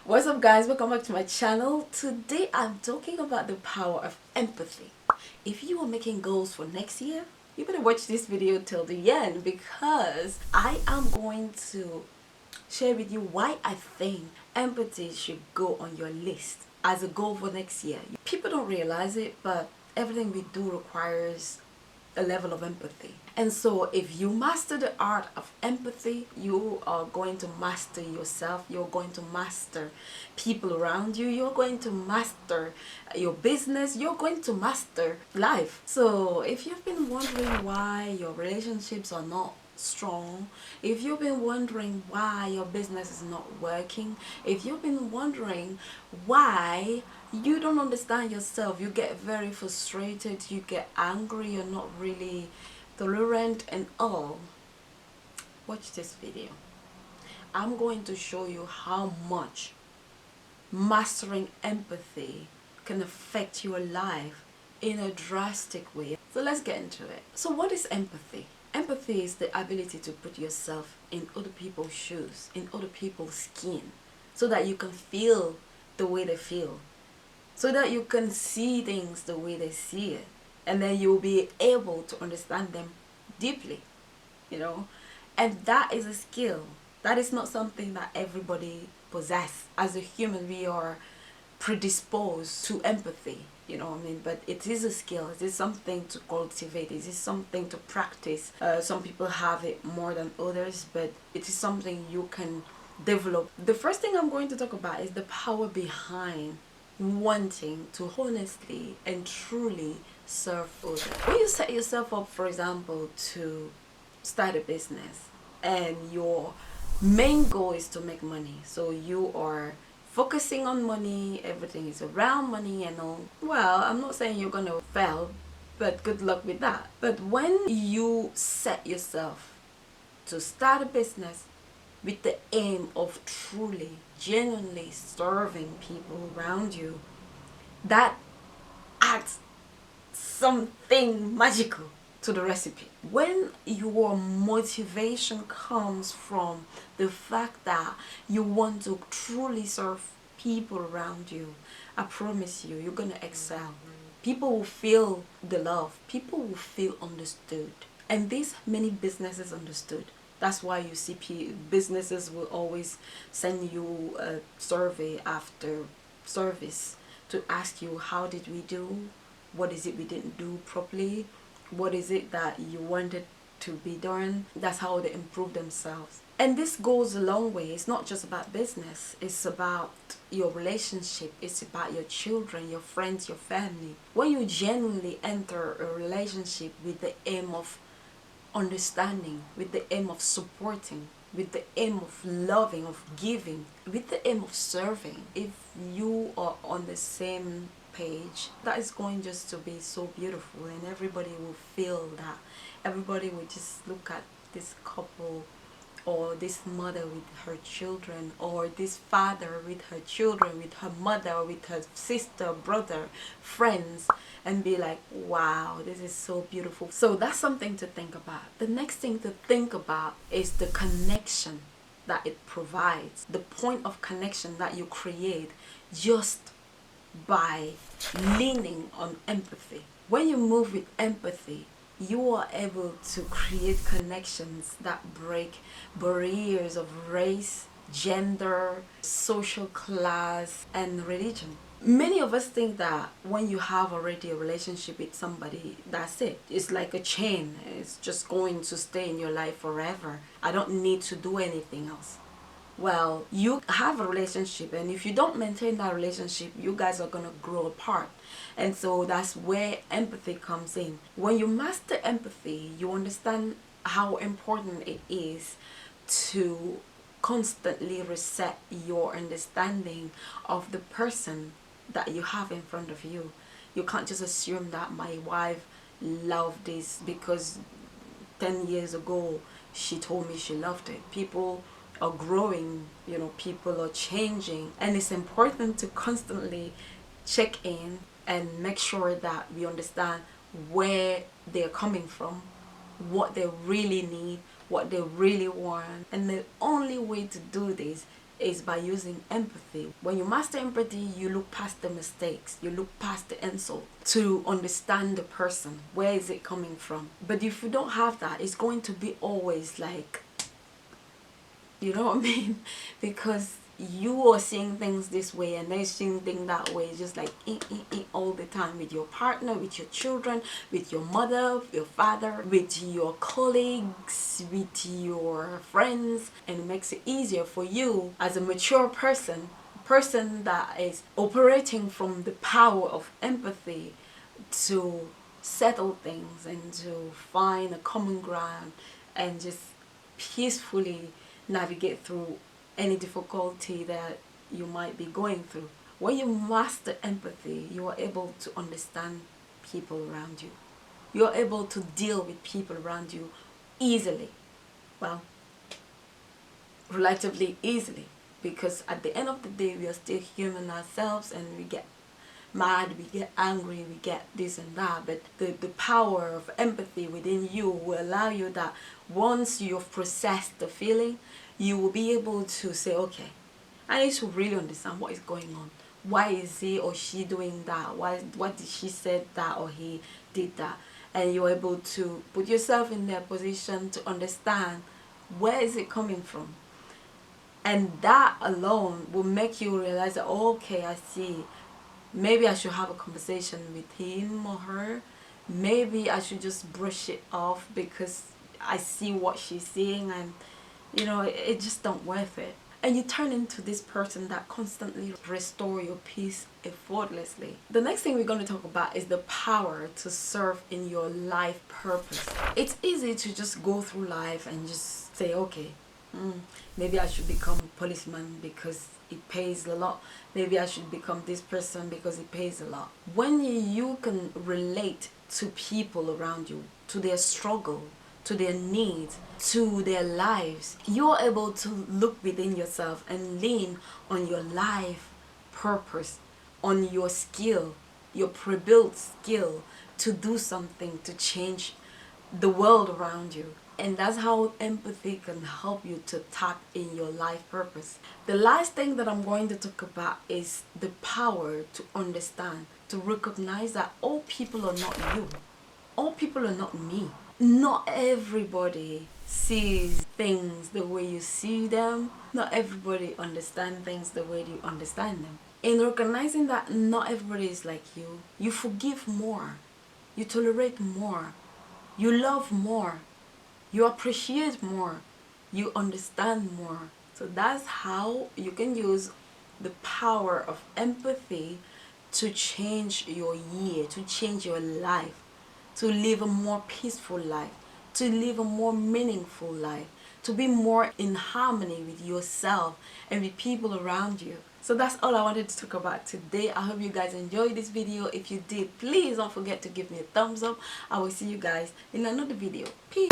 What's up guys, welcome back to my channel. Today I'm talking about the power of empathy. If you are making goals for next year, you better watch this video till the end, because I am going to share with you why I think empathy should go on your list as a goal for next year. People don't realize it, but everything we do requires a level of empathy. And so if you master the art of empathy, you are going to master yourself, you're going to master people around you, you're going to master your business, you're going to master life. So if you've been wondering why your relationships are not strong, if you've been wondering why your business is not working, if you've been wondering why you don't understand yourself, you get very frustrated, you get angry, you're not really tolerant and all, watch this video. I'm going to show you how much mastering empathy can affect your life in a drastic way. So let's get into it. So what is empathy? Empathy is the ability to put yourself in other people's shoes, in other people's skin, so that you can feel the way they feel, so that you can see things the way they see it, and then you'll be able to understand them deeply, and that is a skill. That is not something that everybody possess. As a human, we are predisposed to empathy, but it is a skill. It is something to cultivate. It is something to practice. Some people have it more than others, but it is something you can develop. The first thing I'm going to talk about is the power behind wanting to honestly and truly serve others. When you set yourself up, for example, to start a business, and your main goal is to make money, so you are focusing on money, everything is around money and all, well, I'm not saying you're gonna fail, but good luck with that. But when you set yourself to start a business with the aim of truly, genuinely serving people around you, that adds something magical to the recipe. When your motivation comes from the fact that you want to truly serve people around you, I promise you, you're gonna excel. People will feel the love, people will feel understood, and these many businesses understood. That's why you see businesses will always send you a survey after service to ask you, how did we do? What is it we didn't do properly? What is it that you wanted to be done? That's how they improve themselves. And this goes a long way. It's not just about business. It's about your relationship. It's about your children, your friends, your family. When you genuinely enter a relationship with the aim of understanding, with the aim of supporting, with the aim of loving, of giving, with the aim of serving, if you are on the same page, that is going just to be so beautiful, and everybody will feel that. Everybody will just look at this couple, or this mother with her children, or this father with her children, with her mother, with her sister, brother, friends, and be like, wow, this is so beautiful. So that's something to think about. The next thing to think about is the connection that it provides, the point of connection that you create just by leaning on empathy. When you move with empathy, you are able to create connections that break barriers of race, gender, social class, and religion. Many of us think that when you have already a relationship with somebody, that's it. It's like a chain. It's just going to stay in your life forever. I don't need to do anything else. Well, you have a relationship, and if you don't maintain that relationship, you guys are gonna grow apart. And so that's where empathy comes in. When you master empathy, you understand how important it is to constantly reset your understanding of the person that you have in front of you. You can't just assume that my wife loved this because 10 years ago she told me she loved it. People are growing, people are changing, and it's important to constantly check in and make sure that we understand where they're coming from, what they really need, what they really want. And the only way to do this is by using empathy. When you master empathy, you look past the mistakes, you look past the insult to understand the person. Where is it coming from? But if you don't have that, it's going to be always like, you know what I mean? Because you are seeing things this way and they're seeing things that way. It's just like all the time with your partner, with your children, with your mother, your father, with your colleagues, with your friends. And it makes it easier for you as a mature person, that is operating from the power of empathy, to settle things and to find a common ground and just peacefully navigate through any difficulty that you might be going through. When you master empathy, you are able to understand people around you. You are able to deal with people around you easily. Well, relatively easily, because at the end of the day, we are still human ourselves, and we get mad, we get angry, we get this and that. But the power of empathy within you will allow you that once you've processed the feeling, you will be able to say, okay, I need to really understand what is going on. Why is he or she doing that? What did she say that or he did that? And you're able to put yourself in their position to understand where is it coming from. And that alone will make you realize that, okay, I see. Maybe I should have a conversation with him or her. Maybe I should just brush it off because I see what she's seeing, and you know, it just don't worth it. And you turn into this person that constantly restore your peace effortlessly. The next thing we're going to talk about is the power to serve in your life purpose. It's easy to just go through life and just say, okay, maybe I should become a policeman because it pays a lot. Maybe I should become this person because it pays a lot. When you can relate to people around you, to their struggle, to their needs, to their lives, you're able to look within yourself and lean on your life purpose, on your skill, your pre-built skill to do something to change the world around you. And that's how empathy can help you to tap in your life purpose. The last thing that I'm going to talk about is the power to understand, to recognize that all people are not you. All people are not me. Not everybody sees things the way you see them. Not everybody understands things the way you understand them. In recognizing that not everybody is like you, you forgive more, you tolerate more, you love more, you appreciate more, you understand more. So that's how you can use the power of empathy to change your year, to change your life, to live a more peaceful life, to live a more meaningful life, to be more in harmony with yourself and with people around you. So that's all I wanted to talk about today. I hope you guys enjoyed this video. If you did, please don't forget to give me a thumbs up. I will see you guys in another video. Peace.